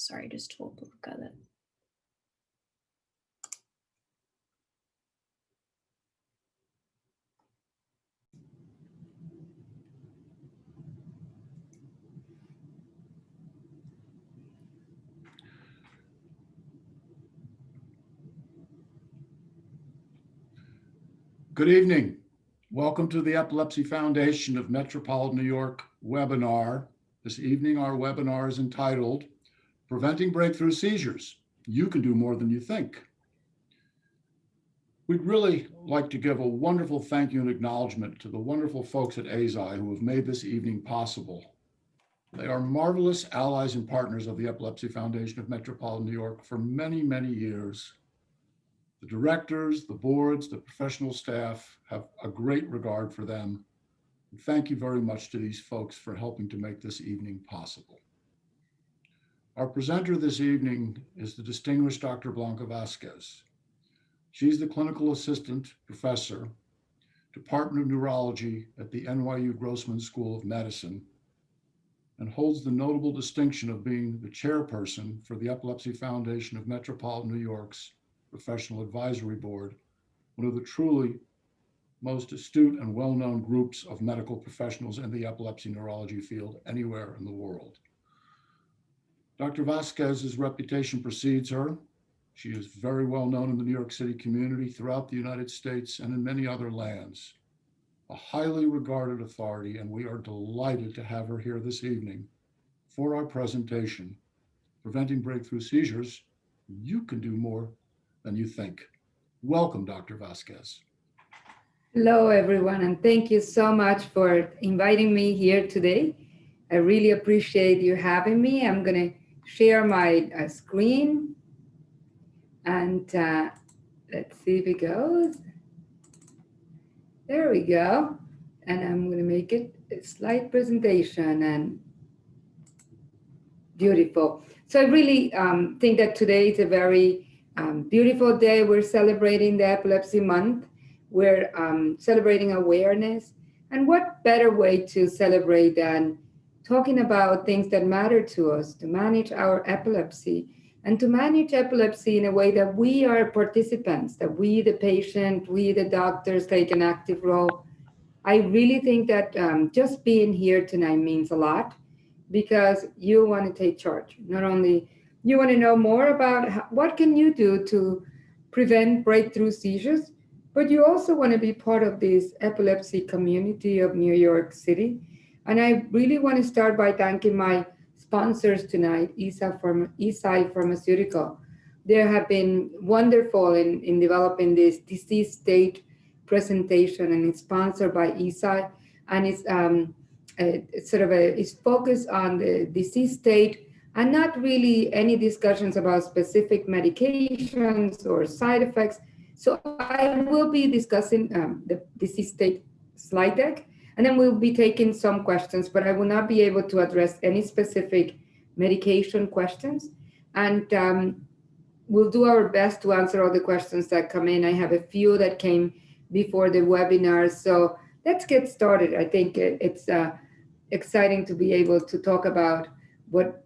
Sorry, just told Luca that. Good evening. Welcome to the Epilepsy Foundation of Metropolitan New York webinar. This evening, our webinar is entitled, Preventing Breakthrough Seizures. You can do more than you think. We'd really like to give a wonderful thank you and acknowledgement to the wonderful folks at Eisai who have made this evening possible. They are marvelous allies and partners of the Epilepsy Foundation of Metropolitan New York for many, many years. The directors, the boards, the professional staff have a great regard for them. And thank you very much to these folks for helping to make this evening possible. Our presenter this evening is the distinguished Dr. Blanca Vasquez. She's the clinical assistant professor, Department of Neurology at the NYU Grossman School of Medicine, and holds the notable distinction of being the chairperson for the Epilepsy Foundation of Metropolitan New York's Professional Advisory Board, one of the truly most astute and well-known groups of medical professionals in the epilepsy neurology field anywhere in the world. Dr. Vasquez's reputation precedes her. She is very well known in the New York City community, throughout the United States, and in many other lands. A highly regarded authority, and we are delighted to have her here this evening for our presentation, Preventing Breakthrough Seizures. You can do more than you think. Welcome, Dr. Vasquez. Hello, everyone, and thank you so much for inviting me here today. I really appreciate you having me. I'm going to share my screen, and let's see if it goes. There we go. And I'm going to make it a slide presentation, and beautiful. So I really think that today is a very beautiful day. We're celebrating the Epilepsy Month. We're celebrating awareness. And what better way to celebrate than talking about things that matter to us, to manage our epilepsy, and to manage epilepsy in a way that we are participants, that we, the patient, we, the doctors, take an active role. I really think that just being here tonight means a lot, because you want to take charge. Not only you want to know more about what can you do to prevent breakthrough seizures, but you also want to be part of this epilepsy community of New York City. And I really want to start by thanking my sponsors tonight, Eisai Pharmaceutical. They have been wonderful in developing this disease state presentation, and it's sponsored by Eisai, and it's focused on the disease state and not really any discussions about specific medications or side effects. So I will be discussing the disease state slide deck, and then we'll be taking some questions, but I will not be able to address any specific medication questions. And we'll do our best to answer all the questions that come in. I have a few that came before the webinar. So let's get started. I think it's exciting to be able to talk about what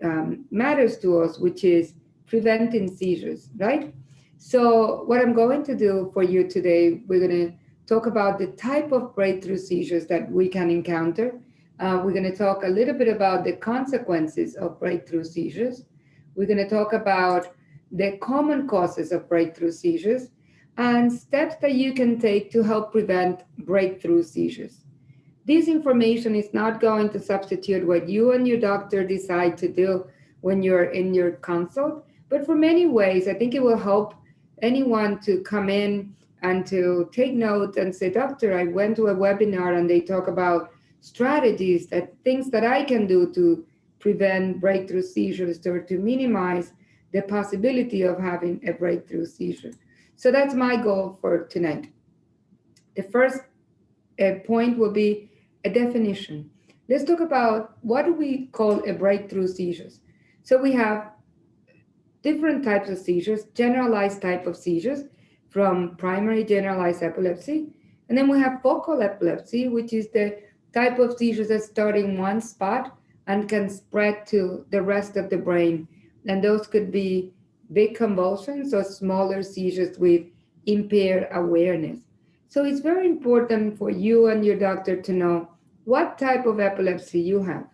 matters to us, which is preventing seizures, right? So what I'm going to do for you today, we're going to talk about the type of breakthrough seizures that we can encounter. We're going to talk a little bit about the consequences of breakthrough seizures. We're going to talk about the common causes of breakthrough seizures and steps that you can take to help prevent breakthrough seizures. This information is not going to substitute what you and your doctor decide to do when you're in your consult, but for many ways, I think it will help anyone to come in and to take note and say, doctor, I went to a webinar and they talk about strategies, things that I can do to prevent breakthrough seizures or to minimize the possibility of having a breakthrough seizure. So that's my goal for tonight. The first point will be a definition. Let's talk about what do we call a breakthrough seizures. So we have different types of seizures, generalized type of seizures from primary generalized epilepsy. And then we have focal epilepsy, which is the type of seizures that start in one spot and can spread to the rest of the brain And those could be big convulsions or smaller seizures with impaired awareness. So it's very important for you and your doctor to know what type of epilepsy you have.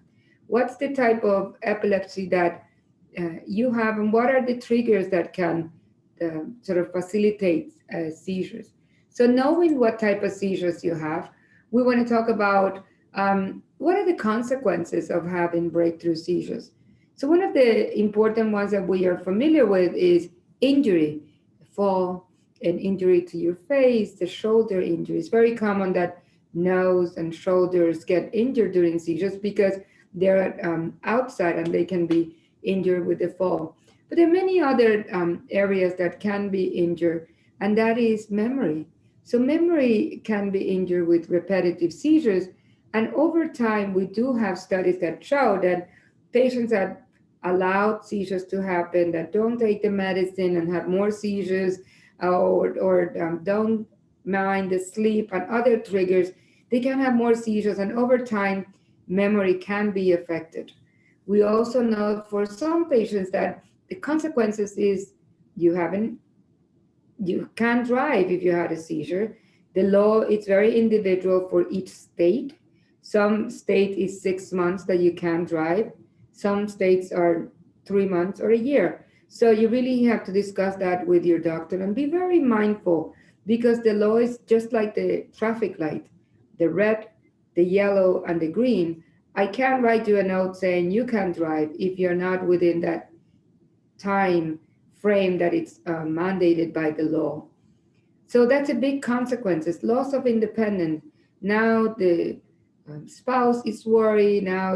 What's the type of epilepsy that you have, and what are the triggers that can sort of facilitate seizures? So knowing what type of seizures you have, we want to talk about what are the consequences of having breakthrough seizures. So one of the important ones that we are familiar with is injury, fall, an injury to your face, the shoulder injury. It's very common that nose and shoulders get injured during seizures because they're outside and they can be injured with the fall. But there are many other areas that can be injured, and that is memory. So memory can be injured with repetitive seizures. And over time, we do have studies that show that patients that allowed seizures to happen, that don't take the medicine and have more seizures, or don't mind the sleep and other triggers, they can have more seizures. And over time, memory can be affected. We also know for some patients that the consequences is you can't drive if you had a seizure. The law is very individual for each state. Some state is 6 months that you can't drive. Some states are 3 months or a year. So you really have to discuss that with your doctor and be very mindful, because the law is just like the traffic light, the red, the yellow, and the green. I can't write you a note saying you can drive if you're not within that time frame that it's mandated by the law. So that's a big consequences, loss of independence. Now the spouse is worried. Now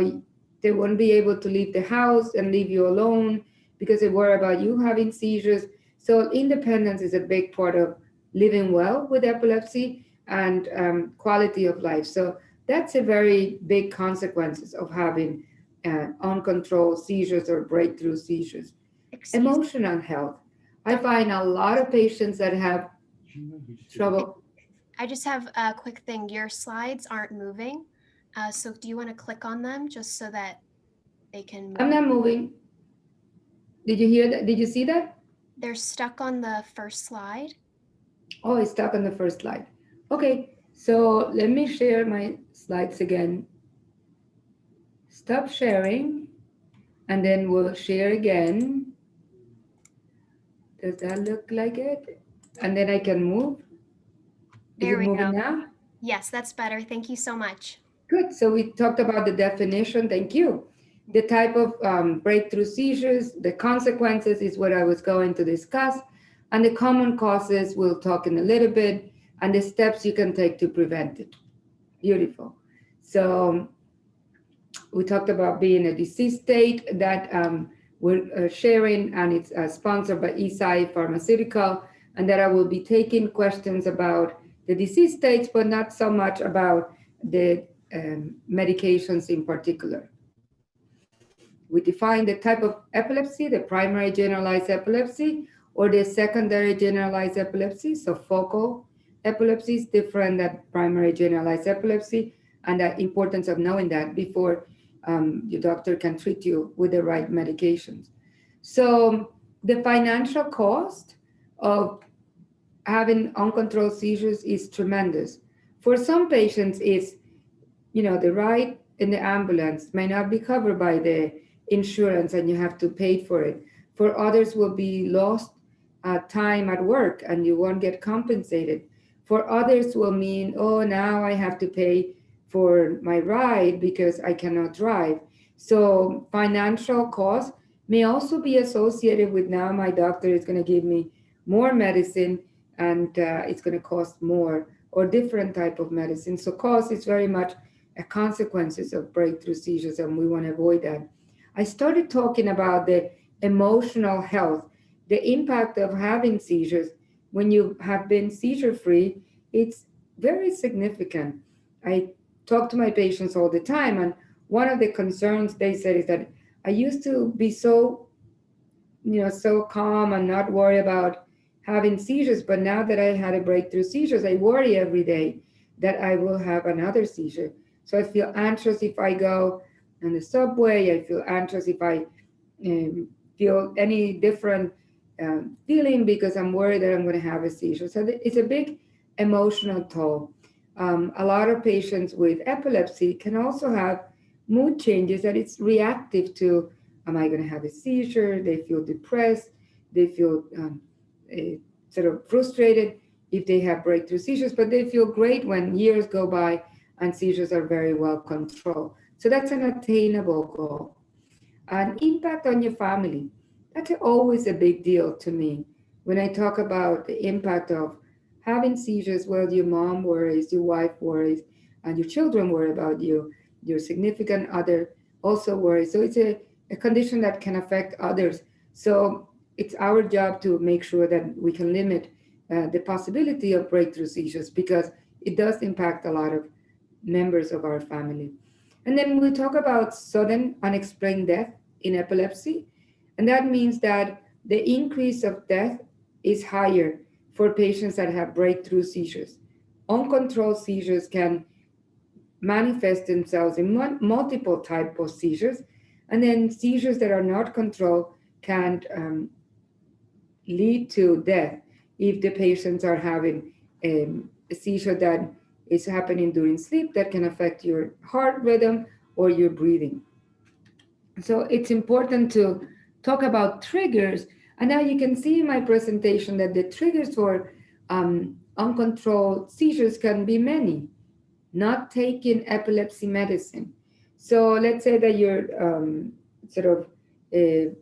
they won't be able to leave the house and leave you alone because they worry about you having seizures. So independence is a big part of living well with epilepsy and quality of life. So that's a very big consequences of having uncontrolled seizures or breakthrough seizures. Emotional health. I find a lot of patients that have trouble. I just have a quick thing. Your slides aren't moving. So do you want to click on them just so that they can move? I'm not moving. Did you hear that? Did you see that? They're stuck on the first slide. Oh, it's stuck on the first slide. Okay, so let me share my slides again. Stop sharing, and then we'll share again. Does that look like it? And then I can move. There we go. Now? Yes, that's better. Thank you so much. Good. So we talked about the definition. Thank you. The type of breakthrough seizures, the consequences is what I was going to discuss. And the common causes we'll talk in a little bit, and the steps you can take to prevent it. Beautiful. So we talked about being a disease state that we're sharing, and it's sponsored by Eisai Pharmaceutical, and that I will be taking questions about the disease states, but not so much about the medications in particular. We define the type of epilepsy, the primary generalized epilepsy, or the secondary generalized epilepsy. So focal epilepsy is different than primary generalized epilepsy, and the importance of knowing that before your doctor can treat you with the right medications. So the financial cost of having uncontrolled seizures is tremendous. For some patients, it's, the ride in the ambulance may not be covered by the insurance and you have to pay for it. For others will be lost time at work and you won't get compensated. For others will mean, oh, now I have to pay for my ride because I cannot drive. So financial costs may also be associated with, now my doctor is going to give me more medicine and it's going to cost more, or different type of medicine. So cost is very much a consequences of breakthrough seizures, and we want to avoid that. I started talking about the emotional health, the impact of having seizures. When you have been seizure free, it's very significant. I talk to my patients all the time, and one of the concerns they said is that I used to be so calm and not worry about having seizures, but now that I had a breakthrough seizures, I worry every day that I will have another seizure. So I feel anxious if I go on the subway. I feel anxious if I feel any different feeling because I'm worried that I'm going to have a seizure. So it's a big emotional toll. A lot of patients with epilepsy can also have mood changes that it's reactive to, am I going to have a seizure? They feel depressed. They feel sort of frustrated if they have breakthrough seizures, but they feel great when years go by and seizures are very well controlled. So that's an attainable goal. An impact on your family. That's always a big deal to me. When I talk about the impact of having seizures, well, your mom worries, your wife worries, and your children worry about you. Your significant other also worries. So it's a condition that can affect others. So it's our job to make sure that we can limit the possibility of breakthrough seizures because it does impact a lot of members of our family. And then we talk about sudden unexplained death in epilepsy. And that means that the increase of death is higher for patients that have breakthrough seizures. Uncontrolled seizures can manifest themselves in multiple types of seizures. And then seizures that are not controlled can lead to death if the patients are having a seizure that is happening during sleep that can affect your heart rhythm or your breathing. So it's important to talk about triggers. And now you can see in my presentation that the triggers for uncontrolled seizures can be many. Not taking epilepsy medicine. So let's say that you're sort of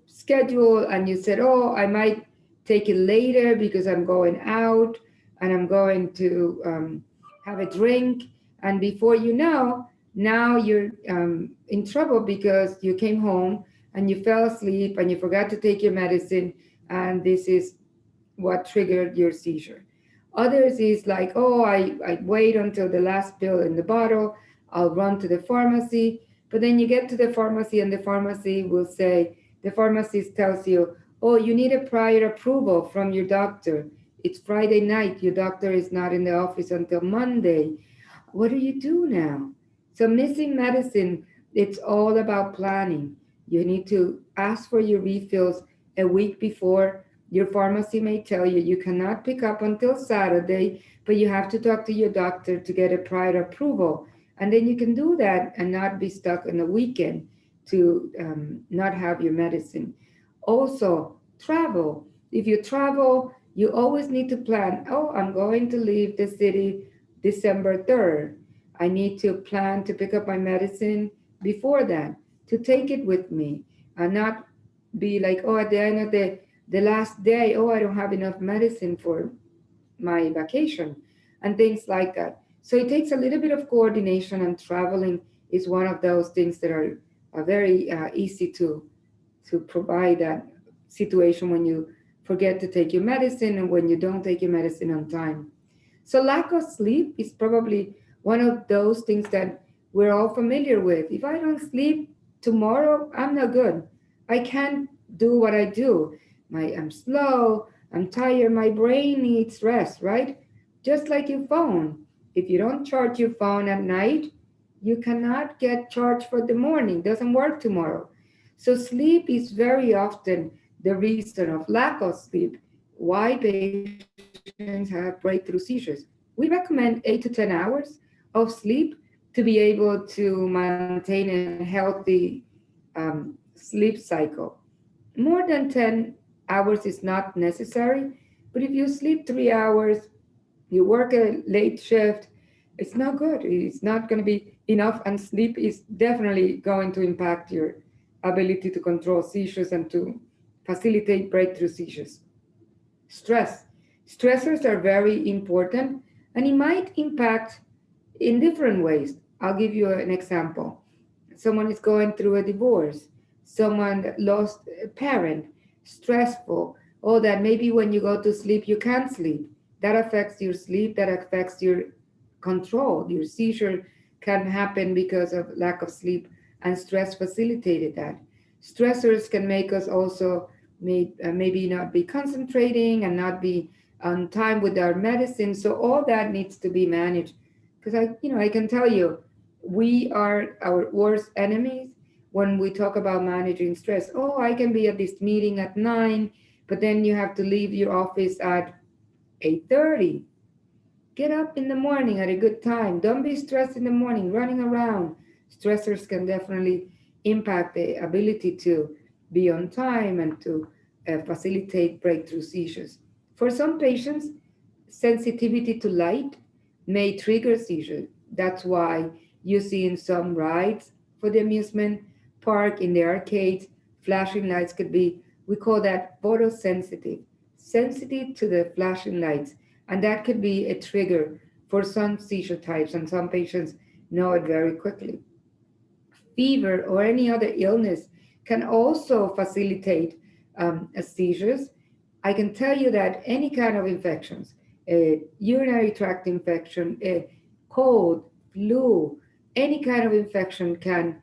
scheduled and you said, oh, I might take it later because I'm going out and I'm going to have a drink. And before you know, now you're in trouble because you came home and you fell asleep and you forgot to take your medicine. And this is what triggered your seizure. Others is like, oh, I wait until the last pill in the bottle. I'll run to the pharmacy. But then you get to the pharmacy and the pharmacy will say, the pharmacist tells you, oh, you need a prior approval from your doctor. It's Friday night. Your doctor is not in the office until Monday. What do you do now? So missing medicine, it's all about planning. You need to ask for your refills a week before. Your pharmacy may tell you you cannot pick up until Saturday, but you have to talk to your doctor to get a prior approval. And then you can do that and not be stuck on the weekend to not have your medicine. Also, travel. If you travel, you always need to plan, oh, I'm going to leave the city December 3rd. I need to plan to pick up my medicine before that, to take it with me and not be like, oh, at the end of the last day, oh, I don't have enough medicine for my vacation and things like that. So it takes a little bit of coordination, and traveling is one of those things that are very easy to provide that situation when you forget to take your medicine and when you don't take your medicine on time. So lack of sleep is probably one of those things that we're all familiar with. If I don't sleep tomorrow, I'm not good. I can't do what I do. I'm slow, I'm tired, my brain needs rest, right? Just like your phone. If you don't charge your phone at night, you cannot get charged for the morning. It doesn't work tomorrow. So sleep is very often the reason of lack of sleep why patients have breakthrough seizures. We recommend 8 to 10 hours of sleep to be able to maintain a healthy sleep cycle. More than 10 hours is not necessary, but if you sleep 3 hours, you work a late shift, it's not good. It's not going to be enough, and sleep is definitely going to impact your ability to control seizures and to facilitate breakthrough seizures. Stress. Stressors are very important, and it might impact in different ways. I'll give you an example. Someone is going through a divorce, someone that lost a parent, stressful, or that maybe when you go to sleep, you can't sleep. That affects your sleep, that affects your control. Your seizure can happen because of lack of sleep, and stress facilitated that. Stressors can make us also maybe not be concentrating and not be on time with our medicine. So all that needs to be managed. Because I can tell you, we are our worst enemies. when we talk about managing stress. Oh, I can be at this meeting at 9, but then you have to leave your office at 8:30. Get up in the morning at a good time. Don't be stressed in the morning, running around. Stressors can definitely impact the ability to be on time and to facilitate breakthrough seizures. For some patients, sensitivity to light may trigger seizures. That's why you see in some rides for the amusement park, in the arcades, flashing lights could be, we call that photosensitive, sensitive to the flashing lights. And that could be a trigger for some seizure types, and some patients know it very quickly. Fever or any other illness can also facilitate seizures. I can tell you that any kind of infections, a urinary tract infection, a cold, flu, any kind of infection can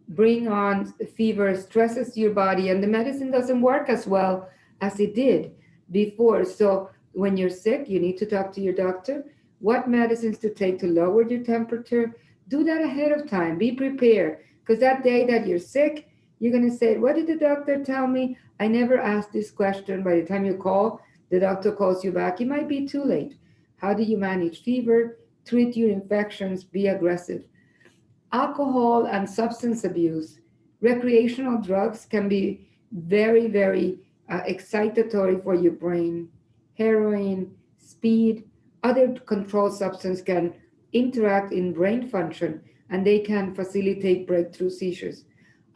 bring on fever, stresses your body, and the medicine doesn't work as well as it did before. So when you're sick, you need to talk to your doctor. What medicines to take to lower your temperature? Do that ahead of time. Be prepared. Because that day that you're sick, you're going to say, what did the doctor tell me? I never asked this question. By the time you call, the doctor calls you back. It might be too late. How do you manage fever? Treat your infections. Be aggressive. Alcohol and substance abuse, recreational drugs can be very, very excitatory for your brain. Heroin, speed, other controlled substance can interact in brain function, and they can facilitate breakthrough seizures.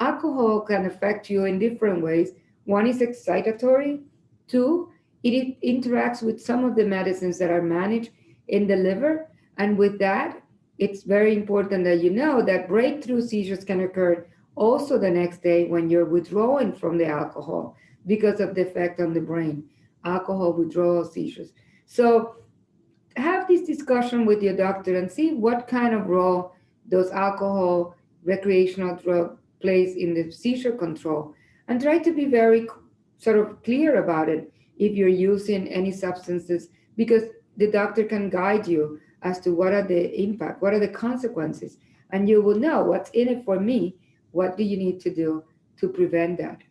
Alcohol can affect you in different ways. One is excitatory. Two, it interacts with some of the medicines that are managed in the liver, and with that, it's very important that you know that breakthrough seizures can occur also the next day when you're withdrawing from the alcohol because of the effect on the brain, alcohol withdrawal seizures. So have this discussion with your doctor and see what kind of role those alcohol, recreational drug plays in the seizure control, and try to be very sort of clear about it if you're using any substances, because the doctor can guide you as to what are the impact, what are the consequences, and you will know what's in it for me. What do you need to do to prevent that?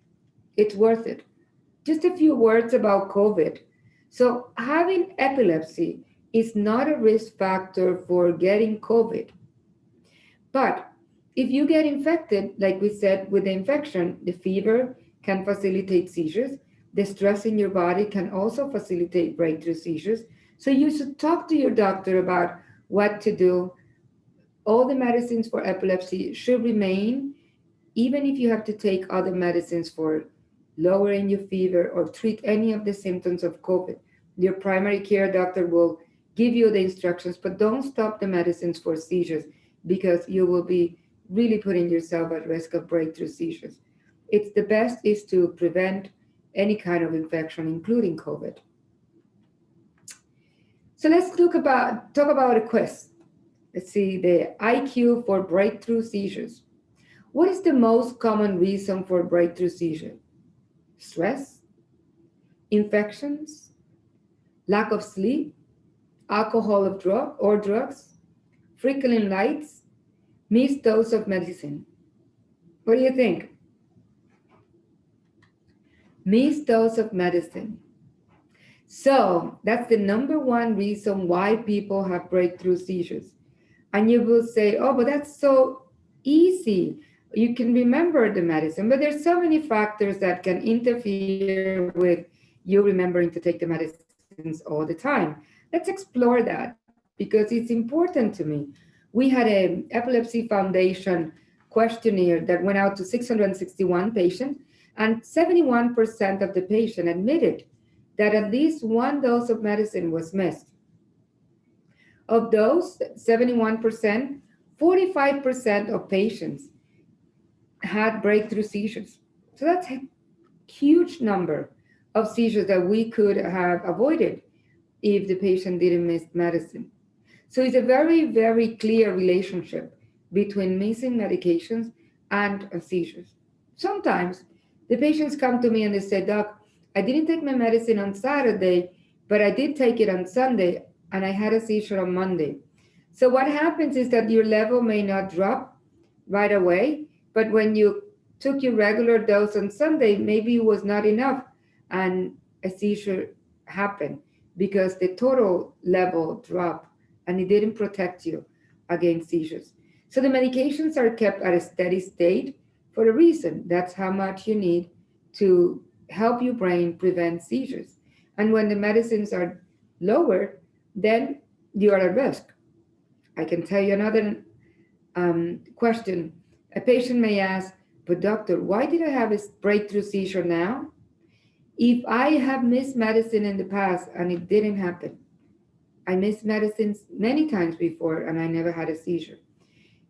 It's worth it. Just a few words about COVID. So having epilepsy is not a risk factor for getting COVID. But if you get infected, like we said, with the infection, the fever can facilitate seizures. The stress in your body can also facilitate breakthrough seizures. So you should talk to your doctor about what to do. All the medicines for epilepsy should remain, even if you have to take other medicines for lowering your fever or treat any of the symptoms of COVID. Your primary care doctor will give you the instructions, but don't stop the medicines for seizures, because you will be really putting yourself at risk of breakthrough seizures. It's the best is to prevent any kind of infection, including COVID. So let's talk about a quiz. Let's see, the IQ for breakthrough seizures. What is the most common reason for breakthrough seizure? Stress, infections, lack of sleep, alcohol or drugs, flickering lights, missed dose of medicine. What do you think? Missed dose of medicine. So that's the number one reason why people have breakthrough seizures. And you will say, oh, but that's so easy. You can remember the medicine, but there's so many factors that can interfere with you remembering to take the medicines all the time. Let's explore that because it's important to me. We had an Epilepsy Foundation questionnaire that went out to 661 patients, and 71% of the patients admitted that at least one dose of medicine was missed. Of those 71%, 45% of patients had breakthrough seizures. So that's a huge number of seizures that we could have avoided if the patient didn't miss medicine. So it's a very, very clear relationship between missing medications and seizures. Sometimes the patients come to me and they say, Doc, I didn't take my medicine on Saturday, but I did take it on Sunday, and I had a seizure on Monday. So what happens is that your level may not drop right away, But when you took your regular dose on Sunday, maybe it was not enough, and a seizure happened because the total level dropped and it didn't protect you against seizures. So the medications are kept at a steady state for a reason. That's how much you need to help your brain prevent seizures. And when the medicines are lower, then you are at risk. I can tell you another question. A patient may ask, but doctor, why did I have a breakthrough seizure now? If I have missed medicine in the past and it didn't happen, I missed medicines many times before and I never had a seizure.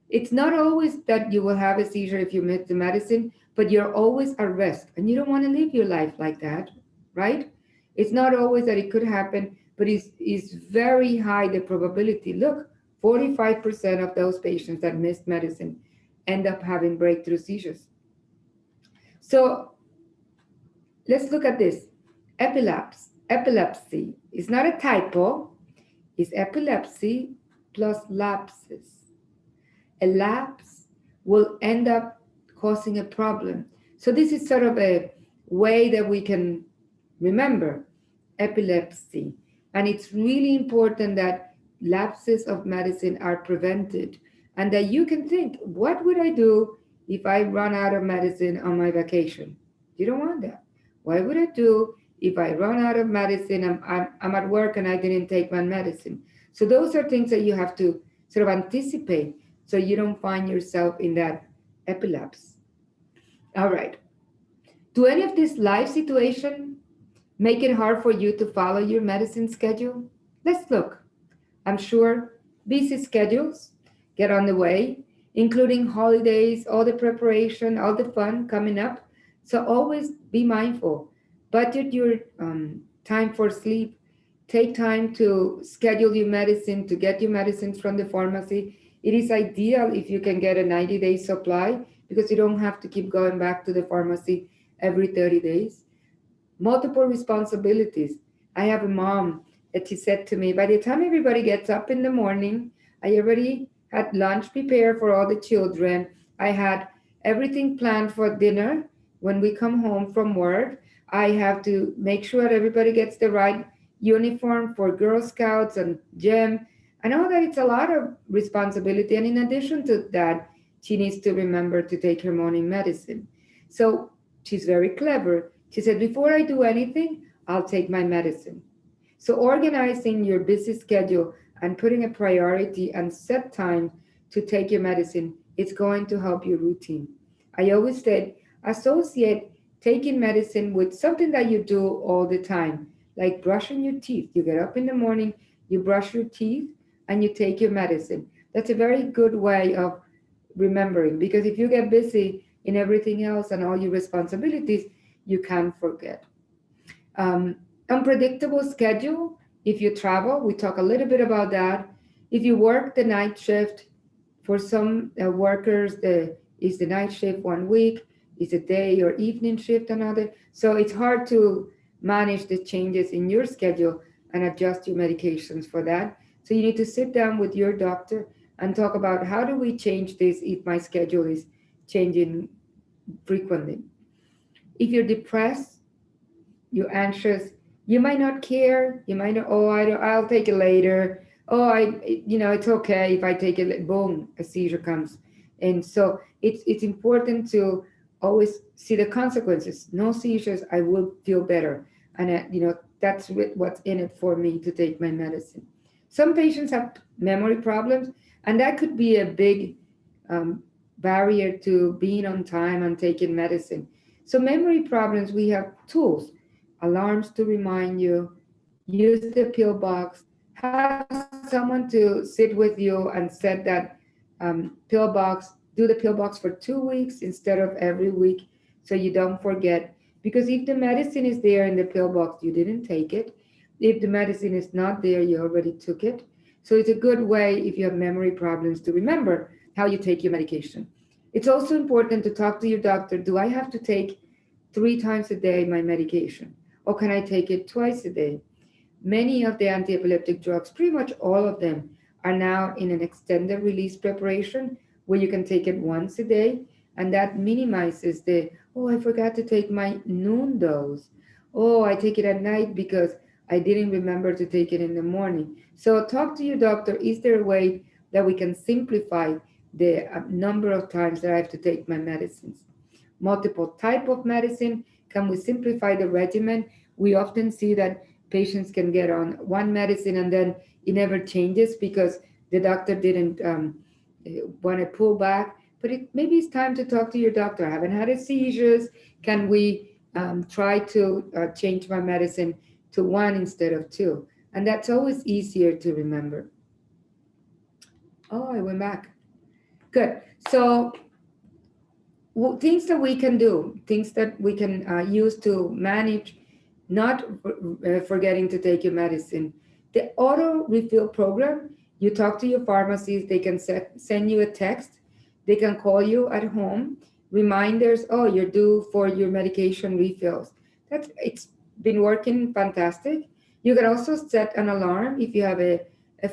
It's not always that you will have a seizure if you miss the medicine, but you're always at risk and you don't want to live your life like that, right? It's not always that it could happen, but it's very high the probability. Look, 45% of those patients that missed medicine end up having breakthrough seizures. So let's look at this. Epilepsy is not a typo, it's epilepsy plus lapses. A lapse will end up causing a problem. So this is sort of a way that we can remember epilepsy. And it's really important that lapses of medicine are prevented and that you can think, what would I do if I run out of medicine on my vacation? You don't want that. What would I do if I run out of medicine? I'm at work and I didn't take my medicine. So those are things that you have to sort of anticipate so you don't find yourself in that epilepsy. All right. Do any of this life situation make it hard for you to follow your medicine schedule? Let's look. I'm sure busy schedules get on the way, including holidays, all the preparation, all the fun coming up. So always be mindful. Budget your time for sleep. Take time to schedule your medicine, to get your medicines from the pharmacy. It is ideal if you can get a 90-day supply because you don't have to keep going back to the pharmacy every 30 days. Multiple responsibilities. I have a mom that she said to me, by the time everybody gets up in the morning, I already had lunch prepared for all the children. I had everything planned for dinner. When we come home from work, I have to make sure that everybody gets the right uniform for Girl Scouts and gym. I know that it's a lot of responsibility. And in addition to that, she needs to remember to take her morning medicine. So she's very clever. She said, before I do anything, I'll take my medicine. So organizing your busy schedule and putting a priority and set time to take your medicine is going to help your routine. I always said, associate taking medicine with something that you do all the time, like brushing your teeth. You get up in the morning, you brush your teeth, and you take your medicine. That's a very good way of remembering, because if you get busy in everything else and all your responsibilities, you can forget. Unpredictable schedule. If you travel, we talk a little bit about that. If you work the night shift, for some workers, is the night shift 1 week, is a day or evening shift another. So it's hard to manage the changes in your schedule and adjust your medications for that. So you need to sit down with your doctor and talk about how do we change this if my schedule is changing frequently. If you're depressed, you're anxious, you might not care. You might not, I'll take it later. It's okay if I take it, boom, a seizure comes. And so it's important to always see the consequences. No seizures, I will feel better. And, that's what's in it for me to take my medicine. Some patients have memory problems, and that could be a big barrier to being on time and taking medicine. So memory problems, we have tools, alarms to remind you, use the pill box, have someone to sit with you and set that pill box, do the pill box for 2 weeks instead of every week so you don't forget. Because if the medicine is there in the pill box, you didn't take it. If the medicine is not there, you already took it. So it's a good way if you have memory problems to remember how you take your medication. It's also important to talk to your doctor. Do I have to take 3 times a day my medication? Or can I take it twice a day? Many of the anti-epileptic drugs, pretty much all of them, are now in an extended release preparation where you can take it once a day. And that minimizes the, oh, I forgot to take my noon dose. Oh, I take it at night because I didn't remember to take it in the morning. So talk to your doctor. Is there a way that we can simplify the number of times that I have to take my medicines? Multiple type of medicine. Can we simplify the regimen? We often see that patients can get on one medicine and then it never changes because the doctor didn't want to pull back. But maybe it's time to talk to your doctor. I haven't had a seizures. Can we try to change my medicine to one instead of two? And that's always easier to remember. Oh, I went back. Good. So things that we can do, things that we can use to manage not forgetting to take your medicine. The auto refill program, you talk to your pharmacist, they can send you a text, they can call you at home, reminders, oh, you're due for your medication refills. It's been working fantastic. You can also set an alarm if you have a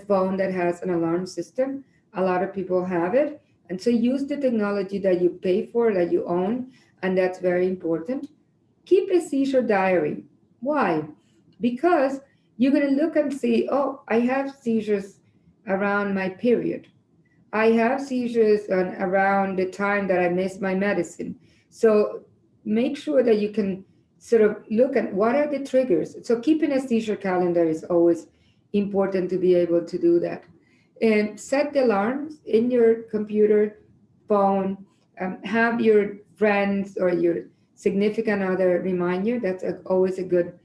phone that has an alarm system. A lot of people have it. And so use the technology that you pay for, that you own, and that's very important. Keep a seizure diary. Why? Because you're going to look and see, oh, I have seizures around my period. I have seizures around the time that I miss my medicine. So make sure that you can sort of look at what are the triggers. So keeping a seizure calendar is always important to be able to do that. And set the alarms in your computer, phone, have your friends or your significant other remind you. That's always a good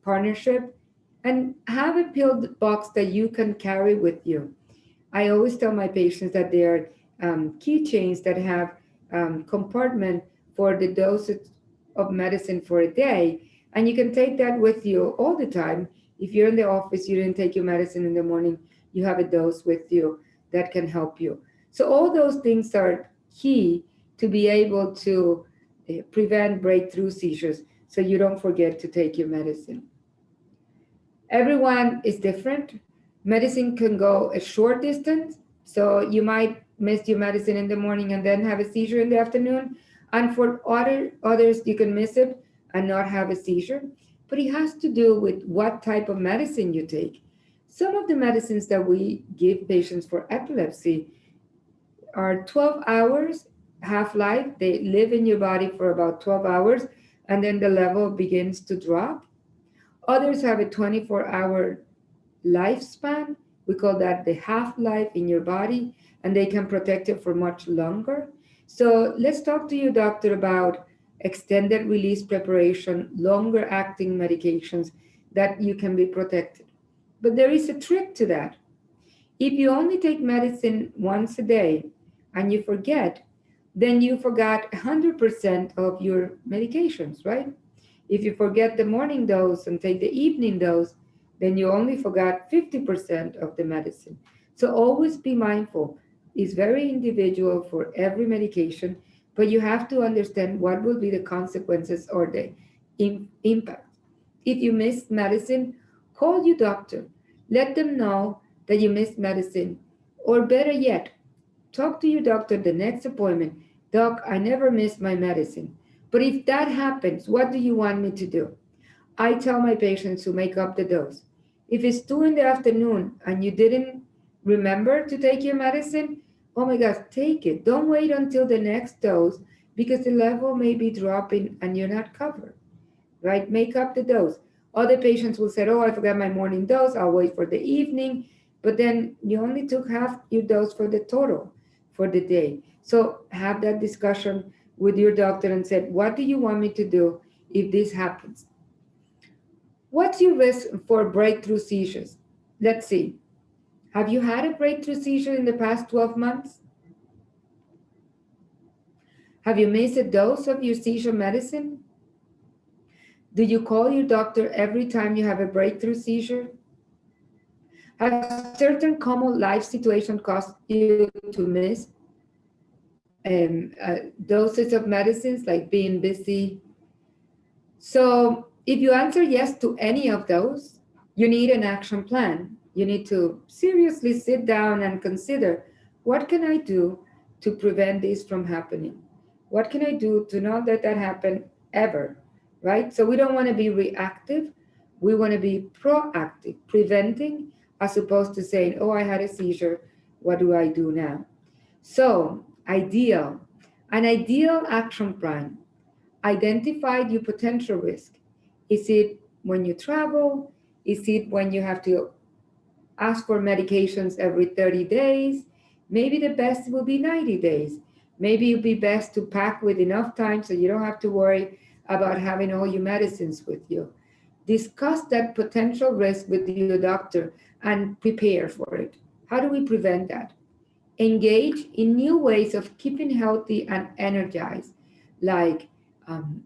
partnership. And have a pill box that you can carry with you. I always tell my patients that there are keychains that have compartment for the dosage of medicine for a day. And you can take that with you all the time. If you're in the office, you didn't take your medicine in the morning, you have a dose with you that can help you. So all those things are key to be able to prevent breakthrough seizures so you don't forget to take your medicine. Everyone is different. Medicine can go a short distance, so you might miss your medicine in the morning and then have a seizure in the afternoon. And for others, you can miss it and not have a seizure. But it has to do with what type of medicine you take. Some of the medicines that we give patients for epilepsy are 12 hours half-life. They live in your body for about 12 hours, and then the level begins to drop. Others have a 24-hour lifespan. We call that the half-life in your body, and they can protect it for much longer. So let's talk to your doctor about extended release preparation, longer acting medications that you can be protected. But there is a trick to that. If you only take medicine once a day and you forget, then you forgot 100% of your medications, right? If you forget the morning dose and take the evening dose, then you only forgot 50% of the medicine. So always be mindful. It's very individual for every medication, but you have to understand what will be the consequences or the impact. If you miss medicine, call your doctor. Let them know that you missed medicine. Or better yet, talk to your doctor the next appointment. Doc, I never miss my medicine. But if that happens, what do you want me to do? I tell my patients to make up the dose. If it's 2 in the afternoon and you didn't remember to take your medicine, oh my gosh, take it. Don't wait until the next dose because the level may be dropping and you're not covered, right? Make up the dose. Other patients will say, oh, I forgot my morning dose. I'll wait for the evening. But then you only took half your dose for the total for the day. So have that discussion with your doctor and said, what do you want me to do if this happens? What's your risk for breakthrough seizures? Let's see. Have you had a breakthrough seizure in the past 12 months? Have you missed a dose of your seizure medicine? Do you call your doctor every time you have a breakthrough seizure? Have certain common life situations caused you to miss doses of medicines, like being busy? So if you answer yes to any of those, you need an action plan. You need to seriously sit down and consider, what can I do to prevent this from happening? What can I do to not let that happen ever, right? So we don't want to be reactive. We want to be proactive, preventing, as opposed to saying, oh, I had a seizure. What do I do now? So an ideal action plan. Identify your potential risk. Is it when you travel? Is it when you have to ask for medications every 30 days? Maybe the best will be 90 days. Maybe it would be best to pack with enough time so you don't have to worry about having all your medicines with you. Discuss that potential risk with your doctor and prepare for it. How do we prevent that? Engage in new ways of keeping healthy and energized, like um,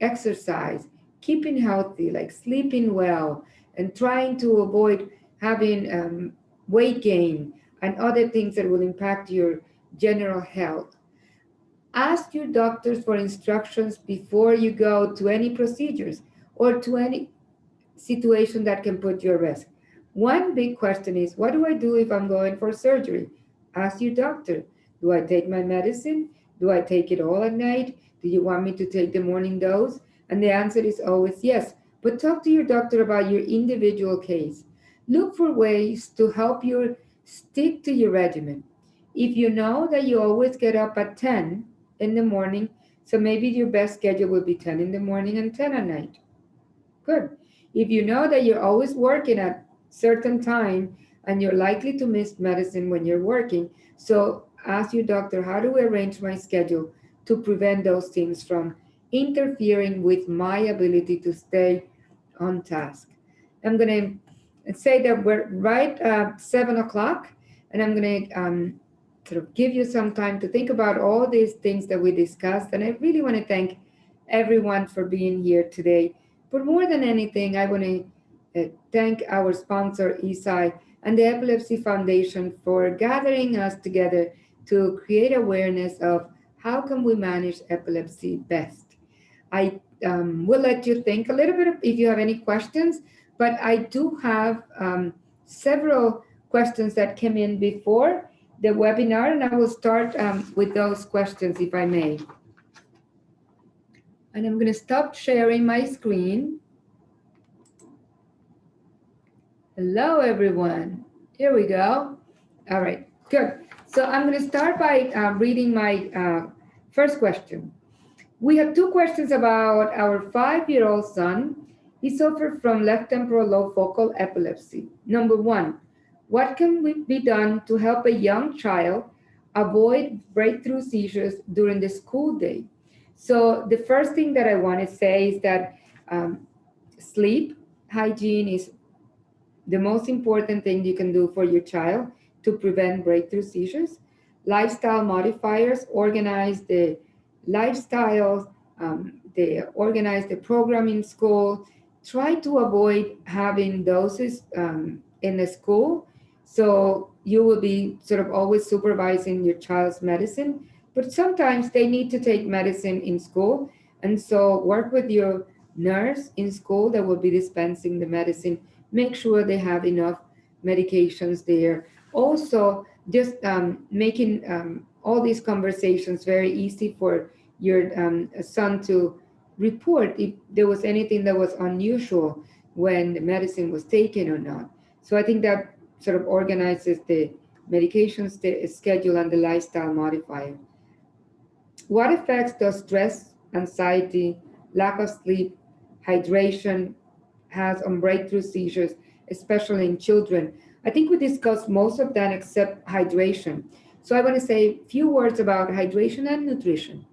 exercise, keeping healthy, like sleeping well, and trying to avoid having weight gain and other things that will impact your general health. Ask your doctors for instructions before you go to any procedures or to any situation that can put you at risk. One big question is, what do I do if I'm going for surgery? Ask your doctor. Do I take my medicine? Do I take it all at night? Do you want me to take the morning dose? And the answer is always yes. But talk to your doctor about your individual case. Look for ways to help you stick to your regimen. If you know that you always get up at 10 in the morning, so maybe your best schedule will be 10 in the morning and 10 at night. Good. If you know that you're always working at certain time and you're likely to miss medicine when you're working, so ask your doctor, how do I arrange my schedule to prevent those things from interfering with my ability to stay on task? I'm going to say that we're right at 7 o'clock, and I'm going to sort of give you some time to think about all these things that we discussed. And I really want to thank everyone for being here today. But more than anything, I want to thank our sponsor, Eisai, and the Epilepsy Foundation for gathering us together to create awareness of how can we manage epilepsy best. I will let you think a little bit if you have any questions, but I do have several questions that came in before the webinar, and I will start with those questions if I may. And I'm going to stop sharing my screen. Hello, everyone. Here we go. All right, good. So I'm going to start by reading my first question. We have two questions about our 5-year-old son. He suffered from left temporal lobe focal epilepsy. Number one, what can be done to help a young child avoid breakthrough seizures during the school day? So the first thing that I want to say is that sleep hygiene is the most important thing you can do for your child to prevent breakthrough seizures. Lifestyle modifiers, organize the lifestyles, organize the program in school. Try to avoid having doses in the school. So you will be sort of always supervising your child's medicine, but sometimes they need to take medicine in school. And so work with your nurse in school that will be dispensing the medicine. Make sure they have enough medications there. Also, just making all these conversations very easy for your son to report if there was anything that was unusual when the medicine was taken or not. So I think that sort of organizes the medications, the schedule, and the lifestyle modifier. What effects does stress, anxiety, lack of sleep, hydration has on breakthrough seizures, especially in children? I think we discussed most of that except hydration. So I want to say a few words about hydration and nutrition.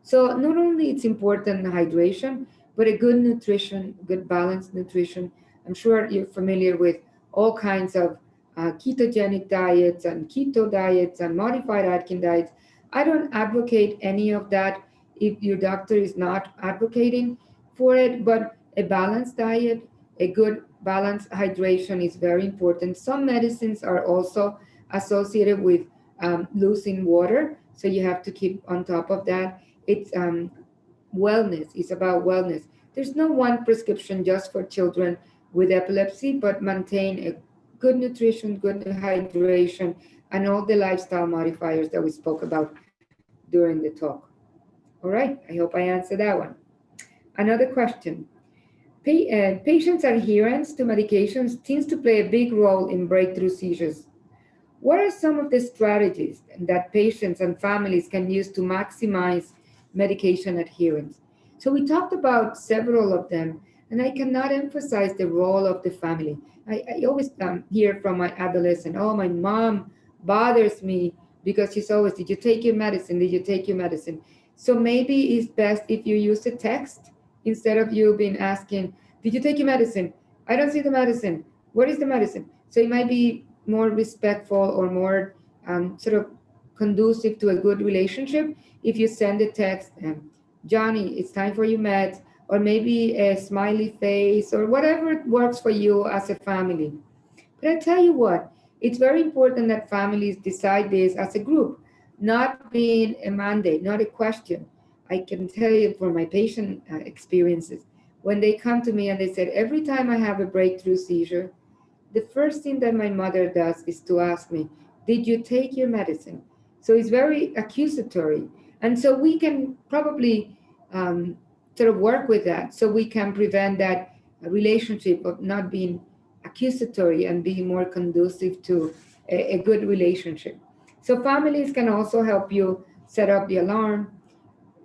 So not only it's important hydration, but a good nutrition, good balanced nutrition. I'm sure you're familiar with all kinds of ketogenic diets and keto diets and modified Atkins diets. I don't advocate any of that if your doctor is not advocating for it, but a balanced diet, a good balanced hydration is very important. Some medicines are also associated with losing water, so you have to keep on top of that. It's wellness, it's about wellness. There's no one prescription just for children with epilepsy, but maintain a good nutrition, good hydration, and all the lifestyle modifiers that we spoke about during the talk. All right, I hope I answered that one. Another question. Patients' adherence to medications tends to play a big role in breakthrough seizures. What are some of the strategies that patients and families can use to maximize medication adherence? So we talked about several of them, and I cannot emphasize the role of the family. I always hear from my adolescent, oh, my mom bothers me because she's always, did you take your medicine? Did you take your medicine? So maybe it's best if you use a text instead of you being asking, did you take your medicine? I don't see the medicine. What is the medicine? So it might be more respectful or more sort of conducive to a good relationship if you send a text, Johnny, it's time for your meds, or maybe a smiley face, or whatever works for you as a family. But I tell you what, it's very important that families decide this as a group, not being a mandate, not a question. I can tell you from my patient experiences, when they come to me and they said, every time I have a breakthrough seizure, the first thing that my mother does is to ask me, did you take your medicine? So it's very accusatory. And so we can probably sort of work with that so we can prevent that relationship of not being accusatory and being more conducive to a good relationship. So families can also help you set up the alarm,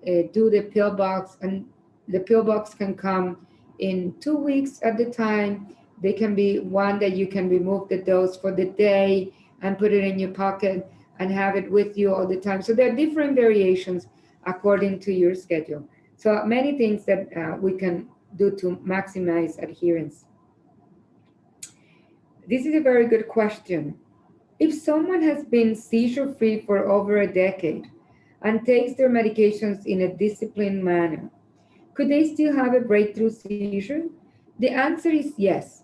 do the pill box, and the pill box can come in 2 weeks at the time. They can be one that you can remove the dose for the day and put it in your pocket and have it with you all the time. So there are different variations according to your schedule. So many things that we can do to maximize adherence. This is a very good question. If someone has been seizure-free for over a decade and takes their medications in a disciplined manner, could they still have a breakthrough seizure? The answer is yes.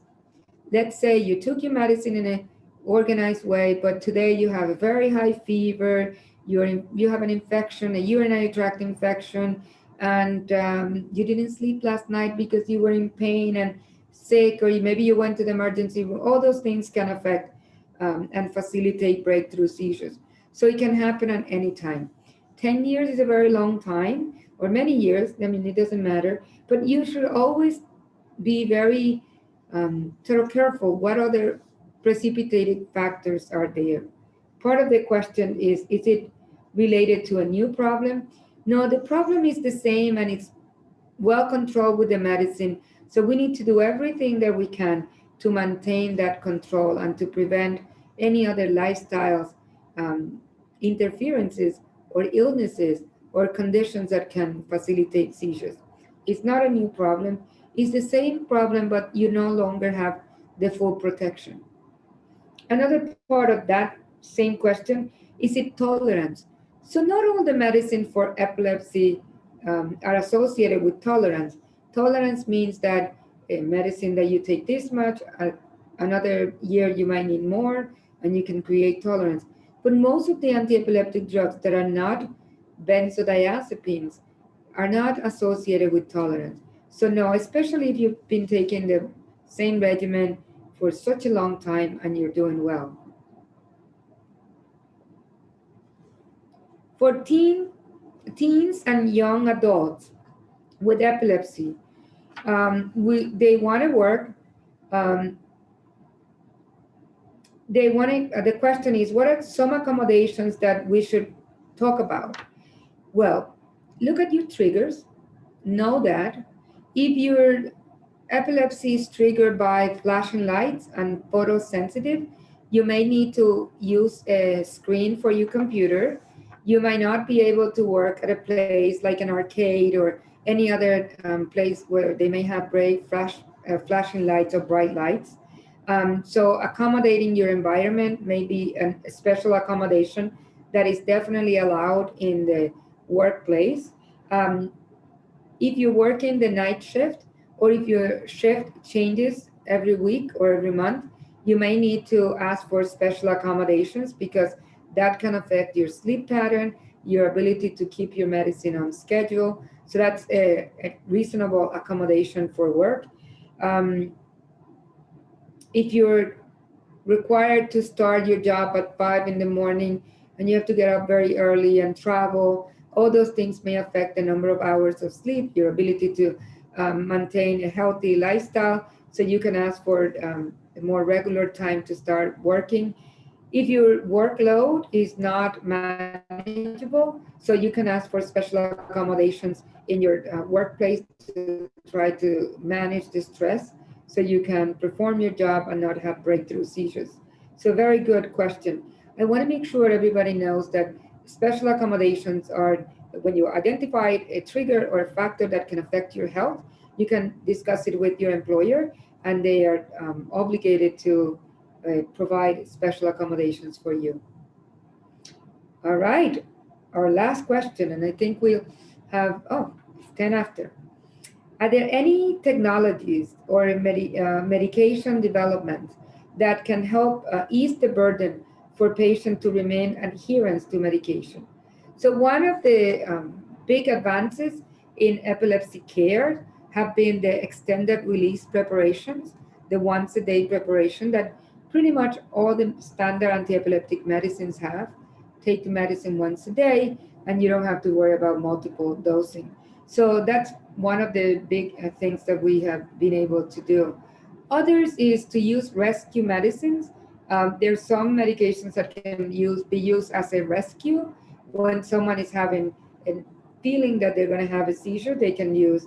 Let's say you took your medicine in an organized way, but today you have a very high fever, you have an infection, a urinary tract infection, and you didn't sleep last night because you were in pain and sick, or maybe you went to the emergency room. All those things can affect and facilitate breakthrough seizures. So it can happen at any time. 10 years is a very long time, or many years, I mean, it doesn't matter, but you should always be very sort of careful what other precipitating factors are there. Part of the question is it related to a new problem? No, the problem is the same and it's well controlled with the medicine. So we need to do everything that we can to maintain that control and to prevent any other lifestyles interferences or illnesses or conditions that can facilitate seizures. It's not a new problem. It's the same problem, but you no longer have the full protection. Another part of that same question is it tolerance. So not all the medicine for epilepsy are associated with tolerance. Tolerance means that a medicine that you take this much, another year you might need more, and you can create tolerance. But most of the anti-epileptic drugs that are not benzodiazepines are not associated with tolerance. So no, especially if you've been taking the same regimen for such a long time and you're doing well. For teens and young adults with epilepsy, they want to work. The question is, what are some accommodations that we should talk about? Well, look at your triggers. Know that if your epilepsy is triggered by flashing lights and photosensitive, you may need to use a screen for your computer. You might not be able to work at a place like an arcade or any other place where they may have bright flashing lights or bright lights. So accommodating your environment may be a special accommodation that is definitely allowed in the workplace. If you work in the night shift, or if your shift changes every week or every month, you may need to ask for special accommodations because that can affect your sleep pattern, your ability to keep your medicine on schedule. So that's a reasonable accommodation for work. If you're required to start your job at 5 in the morning and you have to get up very early and travel, all those things may affect the number of hours of sleep, your ability to maintain a healthy lifestyle. So you can ask for a more regular time to start working. If your workload is not manageable, so you can ask for special accommodations in your workplace to try to manage the stress so you can perform your job and not have breakthrough seizures. So very good question. I want to make sure everybody knows that special accommodations are when you identify a trigger or a factor that can affect your health, you can discuss it with your employer and they are obligated to provide special accommodations for you. All right, our last question, and I think we'll have, it's 10 after. Are there any technologies or medication development that can help ease the burden for patients to remain adherence to medication? So one of the big advances in epilepsy care have been the extended release preparations, the once a day preparation that pretty much all the standard anti-epileptic medicines have. Take the medicine once a day and you don't have to worry about multiple dosing. So that's one of the big things that we have been able to do. Others is to use rescue medicines. There's some medications that can be used as a rescue when someone is having a feeling that they're going to have a seizure. They can use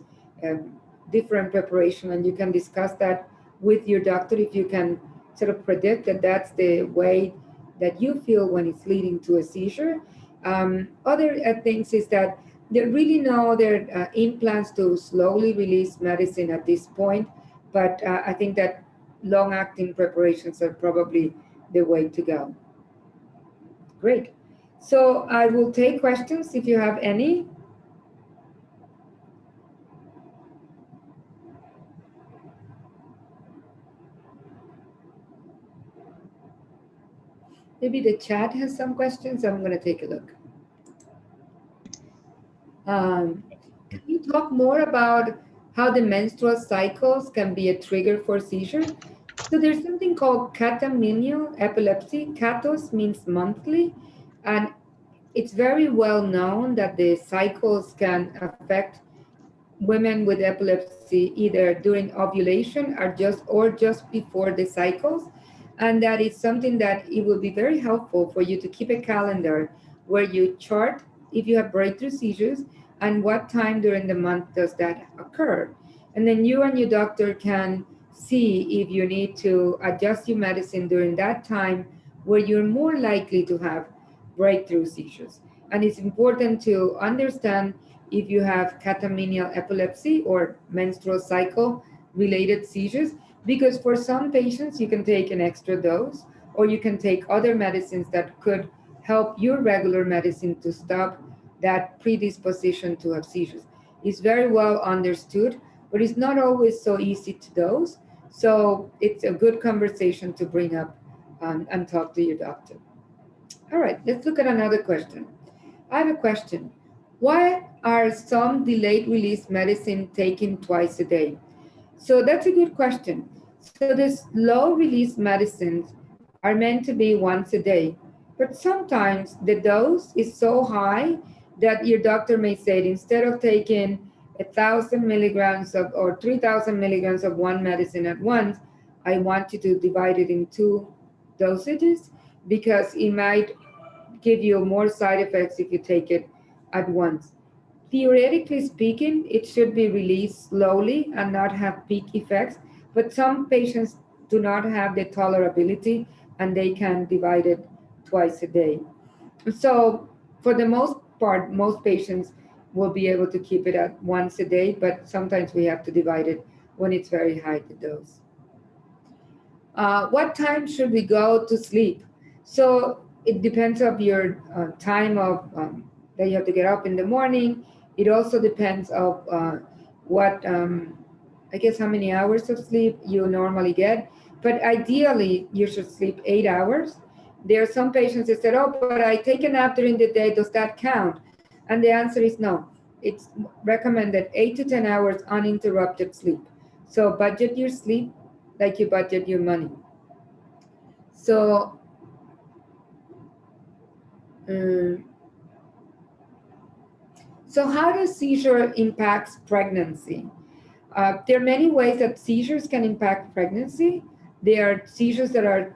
different preparation, and you can discuss that with your doctor if you can sort of predict that that's the way that you feel when it's leading to a seizure. Other things is that there really no other implants to slowly release medicine at this point, but I think that long-acting preparations are probably the way to go. Great. So I will take questions if you have any. Maybe the chat has some questions. I'm going to take a look. Can you talk more about how the menstrual cycles can be a trigger for seizure? So there's something called catamenial epilepsy. Catos means monthly, and it's very well known that the cycles can affect women with epilepsy either during ovulation or just before the cycles. And that is something that it will be very helpful for you to keep a calendar where you chart if you have breakthrough seizures and what time during the month does that occur. And then you and your doctor can see if you need to adjust your medicine during that time where you're more likely to have breakthrough seizures. And it's important to understand if you have catamenial epilepsy or menstrual cycle related seizures, because for some patients you can take an extra dose or you can take other medicines that could help your regular medicine to stop that predisposition to have seizures. It's very well understood, but it's not always so easy to dose. So it's a good conversation to bring up and talk to your doctor. All right, let's look at another question. I have a question. Why are some delayed release medicine taken twice a day? So that's a good question. So these low release medicines are meant to be once a day, but sometimes the dose is so high that your doctor may say, instead of taking 1,000 milligrams of or 3,000 milligrams of one medicine at once, I want you to divide it in two dosages because it might give you more side effects if you take it at once. Theoretically speaking, it should be released slowly and not have peak effects, but some patients do not have the tolerability and they can divide it twice a day. So for the most part, most patients will be able to keep it at once a day, but sometimes we have to divide it when it's very high, the dose. What time should we go to sleep? So it depends on your time of that you have to get up in the morning. It also depends of what, I guess, how many hours of sleep you normally get. But ideally, you should sleep 8 hours. There are some patients that said, oh, but I take a nap during the day. Does that count? And the answer is no. It's recommended 8 to 10 hours uninterrupted sleep. So budget your sleep like you budget your money. So, so how does seizure impacts pregnancy? There are many ways that seizures can impact pregnancy. There are seizures that are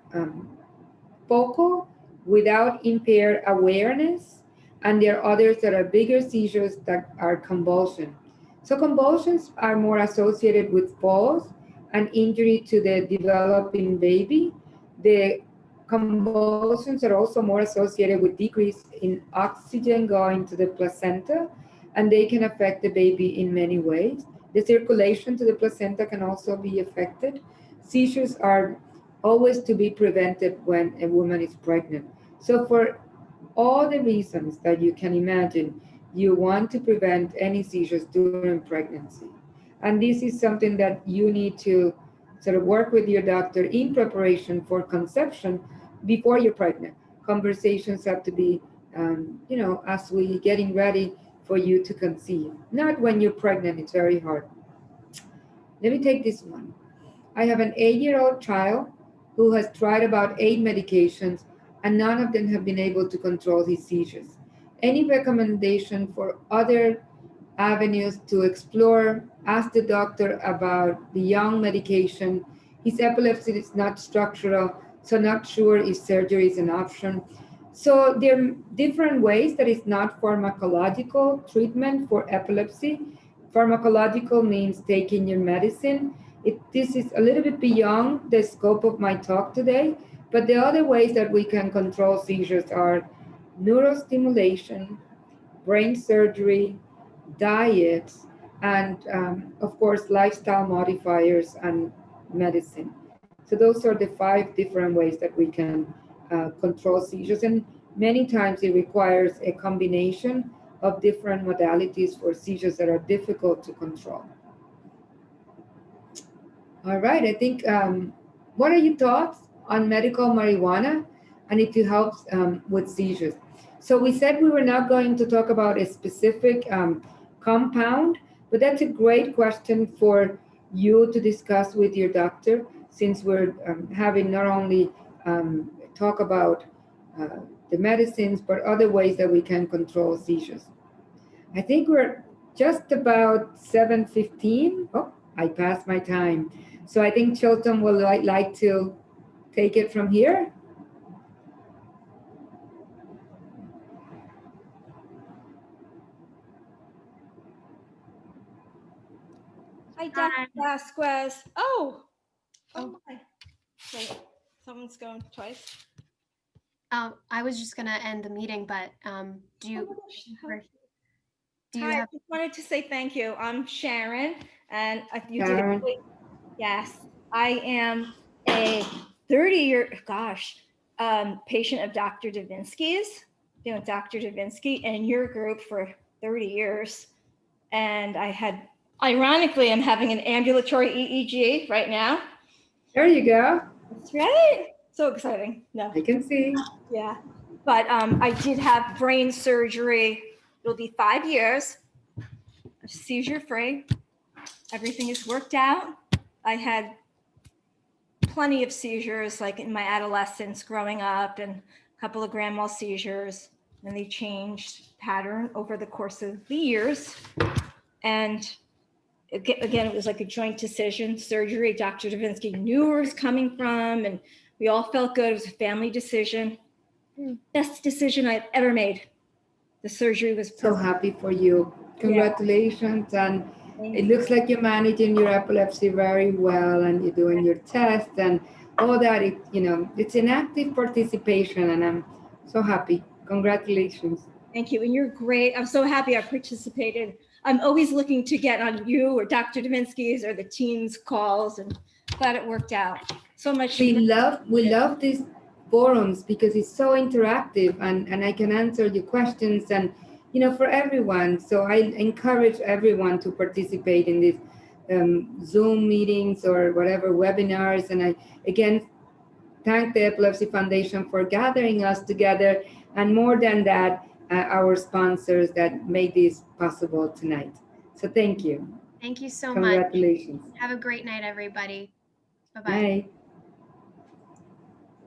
focal without impaired awareness, and there are others that are bigger seizures that are convulsion. So convulsions are more associated with falls and injury to the developing baby. The convulsions are also more associated with decrease in oxygen going to the placenta, and they can affect the baby in many ways. The circulation to the placenta can also be affected. Seizures are always to be prevented when a woman is pregnant. So for all the reasons that you can imagine, you want to prevent any seizures during pregnancy. And this is something that you need to sort of work with your doctor in preparation for conception before you're pregnant. Conversations have to be, as we getting ready for you to conceive. Not when you're pregnant, it's very hard. Let me take this one. I have an 8-year-old child who has tried about 8 medications and none of them have been able to control his seizures. Any recommendation for other avenues to explore? Ask the doctor about beyond medication. His epilepsy is not structural, so not sure if surgery is an option. So there are different ways that it's not pharmacological treatment for epilepsy. Pharmacological means taking your medicine. This is a little bit beyond the scope of my talk today, but the other ways that we can control seizures are neurostimulation, brain surgery, diet, and of course, lifestyle modifiers and medicine. So those are the 5 different ways that we can control seizures. And many times it requires a combination of different modalities for seizures that are difficult to control. All right, I think, what are your thoughts on medical marijuana and if it helps with seizures? So we said we were not going to talk about a specific compound, but that's a great question for you to discuss with your doctor, since we're having not only talk about the medicines, but other ways that we can control seizures. I think we're just about 7:15. Oh, I passed my time. So I think Chilton will like to take it from here. Hi, Dr. Vasquez. Oh Oh. my. Wait, someone's going twice. I was just gonna end the meeting, but do you? Do you Hi, have? I just wanted to say thank you. I'm Sharon, and you did Sharon. a great. Yes, I am a 30-year, patient of Dr. Davinsky's. Been with Dr. Davinsky and your group for 30 years, and ironically, I'm having an ambulatory EEG right now. There you go. That's right. So exciting. No. I can see. Yeah. But I did have brain surgery. It'll be 5 years. Seizure free. Everything is worked out. I had plenty of seizures, like in my adolescence growing up, and a couple of grand mal seizures. And they changed pattern over the course of the years. And again, it was like a joint decision. Surgery, Dr. Davinsky knew where it was coming from, and we all felt good. It was a family decision. Best decision I've ever made. The surgery was perfect. So happy for you. Congratulations. Yeah. And it looks like you're managing your epilepsy very well, and you're doing your tests and all that. It's an active participation, and I'm so happy. Congratulations. Thank you. And you're great. I'm so happy I participated. I'm always looking to get on you or Dr. Davinsky's or the team's calls, and glad it worked out. So much. We love these forums because it's so interactive, and I can answer your questions, and for everyone. So I encourage everyone to participate in these Zoom meetings or whatever webinars. And I again thank the Epilepsy Foundation for gathering us together, and more than that, our sponsors that made this possible tonight. So thank you. Thank you so much. Congratulations. Have a great night, everybody. Bye-bye. Bye.